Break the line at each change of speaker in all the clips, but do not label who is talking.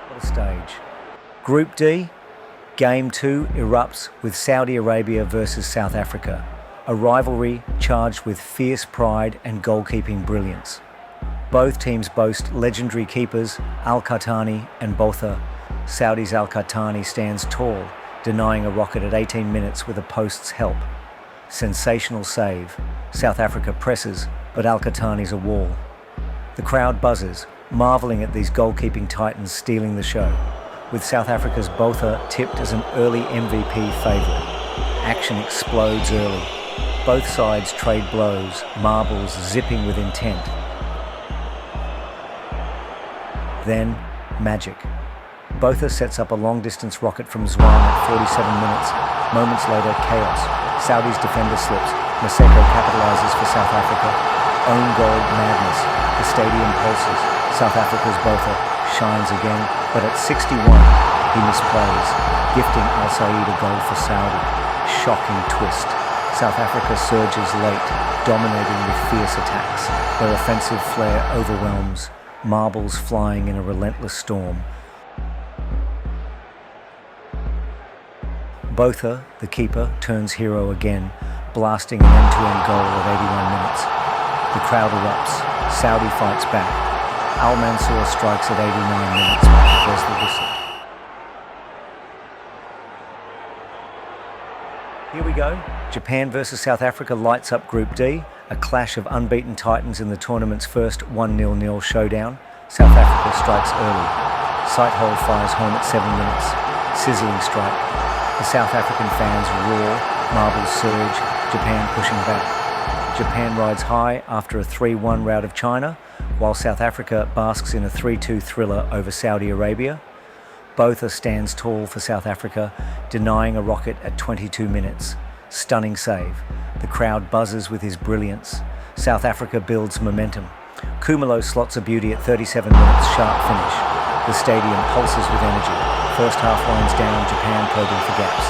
What a stage. Group D, Game 2 erupts with Saudi Arabia versus South Africa, a rivalry charged with fierce pride and goalkeeping brilliance. Both teams boast legendary keepers Al-Qahtani and Botha. Saudi's Al-Qahtani stands tall, denying a rocket at 18 minutes with a post's help. Sensational save. South Africa presses, but Al-Qahtani's a wall. The crowd buzzes, marvelling at these goalkeeping titans stealing the show, with South Africa's Botha tipped as an early MVP favourite. Action explodes early. Both sides trade blows, marbles zipping with intent. Then, magic. Botha sets up a long-distance rocket from Zwan at 47 minutes. Moments later, chaos. Saudi's defender slips. Maseko capitalises for South Africa. Own goal madness. The stadium pulses. South Africa's Botha shines again, but at 61, he misplays, gifting Al Said a goal for Saudi. Shocking twist. South Africa surges late, dominating with fierce attacks. Their offensive flair overwhelms, marbles flying in a relentless storm. Botha, the keeper, turns hero again, blasting an end-to-end goal at 81 minutes. The crowd erupts. Saudi fights back. Al Mansour strikes at 89 minutes. There's the whistle. Here we go. Japan versus South Africa lights up Group D, a clash of unbeaten titans in the tournament's first 1-0 showdown. South Africa strikes early. Sighthole fires home at 7 minutes. Sizzling strike. The South African fans roar, marbles surge, Japan pushing back. Japan rides high after a 3-1 rout of China, while South Africa basks in a 3-2 thriller over Saudi Arabia. Botha stands tall for South Africa, denying a rocket at 22 minutes. Stunning save. The crowd buzzes with his brilliance. South Africa builds momentum. Kumalo slots a beauty at 37 minutes, sharp finish. The stadium pulses with energy. First half winds down, Japan probing for gaps.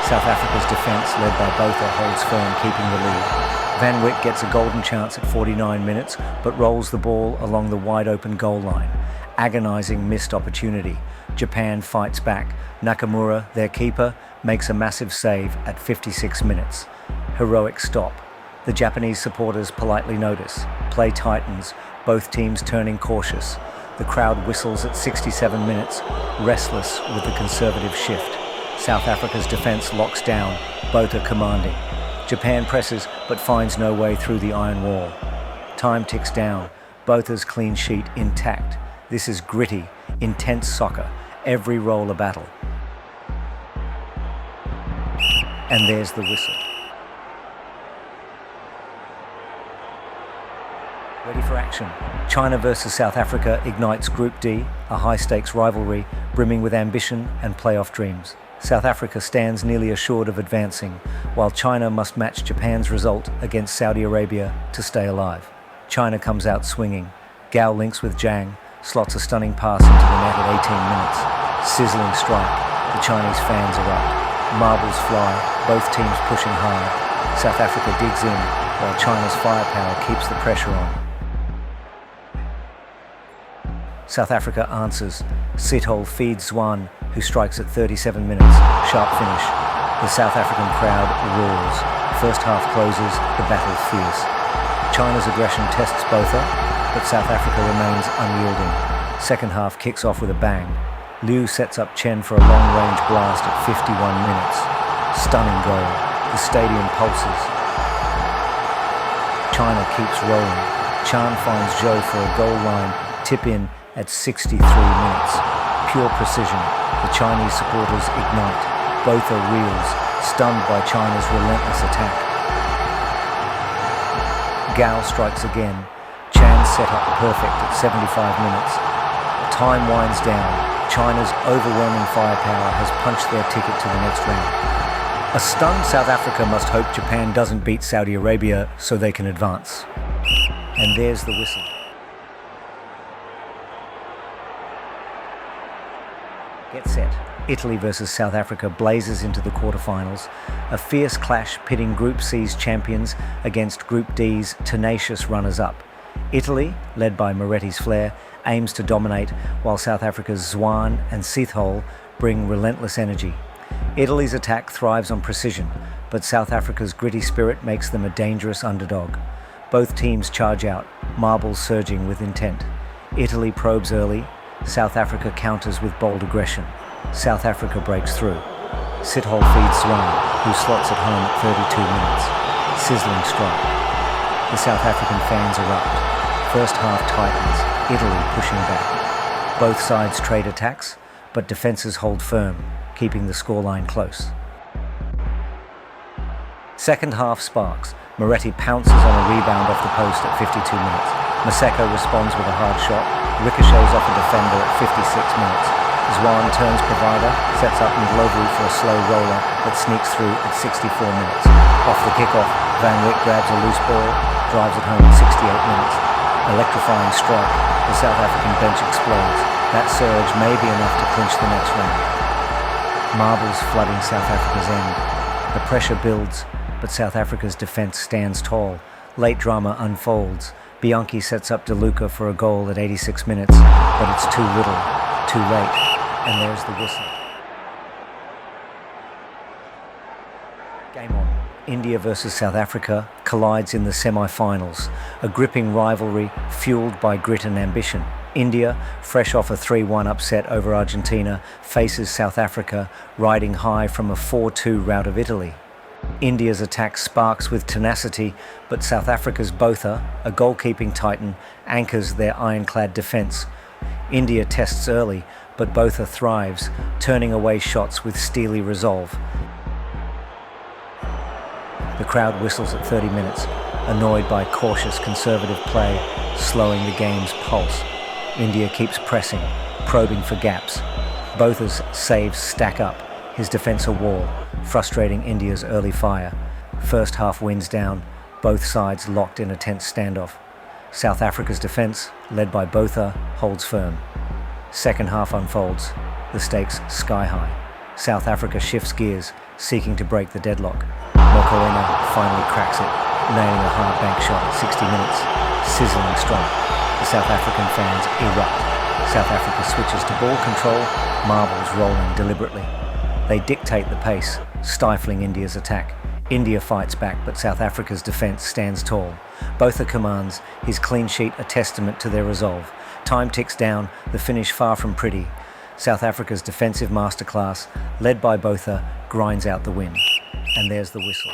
South Africa's defence, led by Botha, holds firm, keeping the lead. Van Wyk gets a golden chance at 49 minutes, but rolls the ball along the wide-open goal line. Agonising missed opportunity. Japan fights back. Nakamura, their keeper, makes a massive save at 56 minutes. Heroic stop. The Japanese supporters politely notice. Play tightens, both teams turning cautious. The crowd whistles at 67 minutes, restless with the conservative shift. South Africa's defence locks down, Botha commanding. Japan presses, but finds no way through the iron wall. Time ticks down, Botha's clean sheet intact. This is gritty, intense soccer, every roll a battle. And there's the whistle. Ready for action. China versus South Africa ignites Group D, a high-stakes rivalry brimming with ambition and playoff dreams. South Africa stands nearly assured of advancing, while China must match Japan's result against Saudi Arabia to stay alive. China comes out swinging. Gao links with Zhang, slots a stunning pass into the net at 18 minutes. Sizzling strike. The Chinese fans erupt. Marbles fly, both teams pushing hard. South Africa digs in, while China's firepower keeps the pressure on. South Africa answers. Sithole feeds Zwan, who strikes at 37 minutes. Sharp finish. The South African crowd roars. First half closes, the battle fierce. China's aggression tests Botha, but South Africa remains unyielding. Second half kicks off with a bang. Liu sets up Chen for a long-range blast at 51 minutes. Stunning goal. The stadium pulses. China keeps rolling. Chan finds Zhou for a goal line tip-in at 63 minutes. Pure precision. The Chinese supporters ignite. Botha reels, stunned by China's relentless attack. Gao strikes again. Chan set up perfect at 75 minutes. Time winds down. China's overwhelming firepower has punched their ticket to the next round. A stunned South Africa must hope Japan doesn't beat Saudi Arabia so they can advance. And there's the whistle. Get set. Italy versus South Africa blazes into the quarterfinals, a fierce clash pitting Group C's champions against Group D's tenacious runners-up. Italy, led by Moretti's flair, aims to dominate, while South Africa's Zwan and Sithole bring relentless energy. Italy's attack thrives on precision, but South Africa's gritty spirit makes them a dangerous underdog. Both teams charge out, marbles surging with intent. Italy probes early, South Africa counters with bold aggression. South Africa breaks through. Sithole feeds Zwan, who slots it home at 32 minutes. Sizzling strike. The South African fans erupt. First half tightens, Italy pushing back. Both sides trade attacks, but defences hold firm, keeping the scoreline close. Second half sparks. Moretti pounces on a rebound off the post at 52 minutes. Maseko responds with a hard shot, ricochets off a defender at 56 minutes. Zwan turns provider, sets up Ndlovu for a slow roller that sneaks through at 64 minutes. Off the kickoff, Van Wyk grabs a loose ball, drives it home at 68 minutes. Electrifying strike, the South African bench explodes. That surge may be enough to clinch the next round. Marbles flooding South Africa's end. The pressure builds, but South Africa's defence stands tall. Late drama unfolds. Bianchi sets up De Luca for a goal at 86 minutes, but it's too little, too late, and there's the whistle. Game on. India versus South Africa collides in the semi-finals, a gripping rivalry fueled by grit and ambition. India, fresh off a 3-1 upset over Argentina, faces South Africa riding high from a 4-2 rout of Italy. India's attack sparks with tenacity, but South Africa's Botha, a goalkeeping titan, anchors their ironclad defence. India tests early, but Botha thrives, turning away shots with steely resolve. The crowd whistles at 30 minutes, annoyed by cautious conservative play, slowing the game's pulse. India keeps pressing, probing for gaps. Botha's saves stack up, his defence a wall, frustrating India's early fire. First half winds down, both sides locked in a tense standoff. South Africa's defence, led by Botha, holds firm. Second half unfolds, the stakes sky high. South Africa shifts gears, seeking to break the deadlock. Mokoena finally cracks it, nailing a hard bank shot at 60 minutes. Sizzling strike. The South African fans erupt. South Africa switches to ball control, marbles rolling deliberately. They dictate the pace, stifling India's attack. India fights back, but South Africa's defence stands tall. Botha commands, his clean sheet a testament to their resolve. Time ticks down, the finish far from pretty. South Africa's defensive masterclass, led by Botha, grinds out the win. And there's the whistle.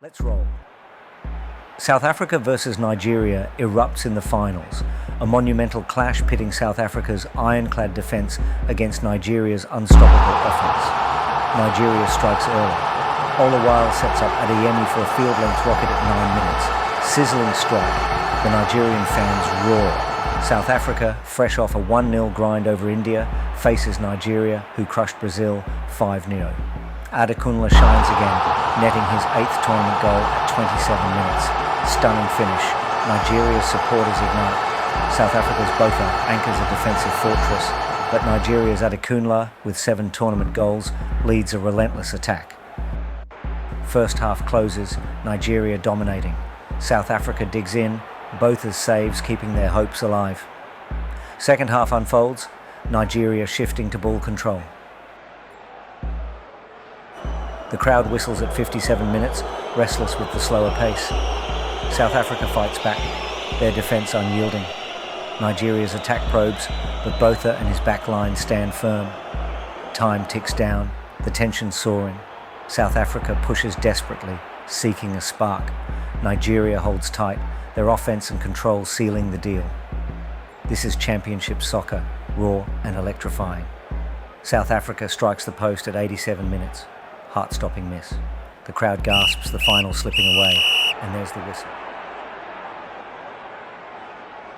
Let's roll. South Africa versus Nigeria erupts in the finals, a monumental clash pitting South Africa's ironclad defence against Nigeria's unstoppable offence. Nigeria strikes early. Olawale sets up Adeyemi for a field-length rocket at 9 minutes. Sizzling strike. The Nigerian fans roar. South Africa, fresh off a 1-0 grind over India, faces Nigeria, who crushed Brazil 5-0. Adekunle shines again, netting his 8th tournament goal at 27 minutes. Stunning finish. Nigeria's supporters ignite. South Africa's Botha anchors a defensive fortress, but Nigeria's Adekunle, with 7 tournament goals, leads a relentless attack. First half closes, Nigeria dominating. South Africa digs in, Botha's saves keeping their hopes alive. Second half unfolds, Nigeria shifting to ball control. The crowd whistles at 57 minutes, restless with the slower pace. South Africa fights back, their defence unyielding. Nigeria's attack probes, but Botha and his backline stand firm. Time ticks down, the tension soaring. South Africa pushes desperately, seeking a spark. Nigeria holds tight, their offence and control sealing the deal. This is championship soccer, raw and electrifying. South Africa strikes the post at 87 minutes. Heart-stopping miss. The crowd gasps, the final slipping away, and there's the whistle.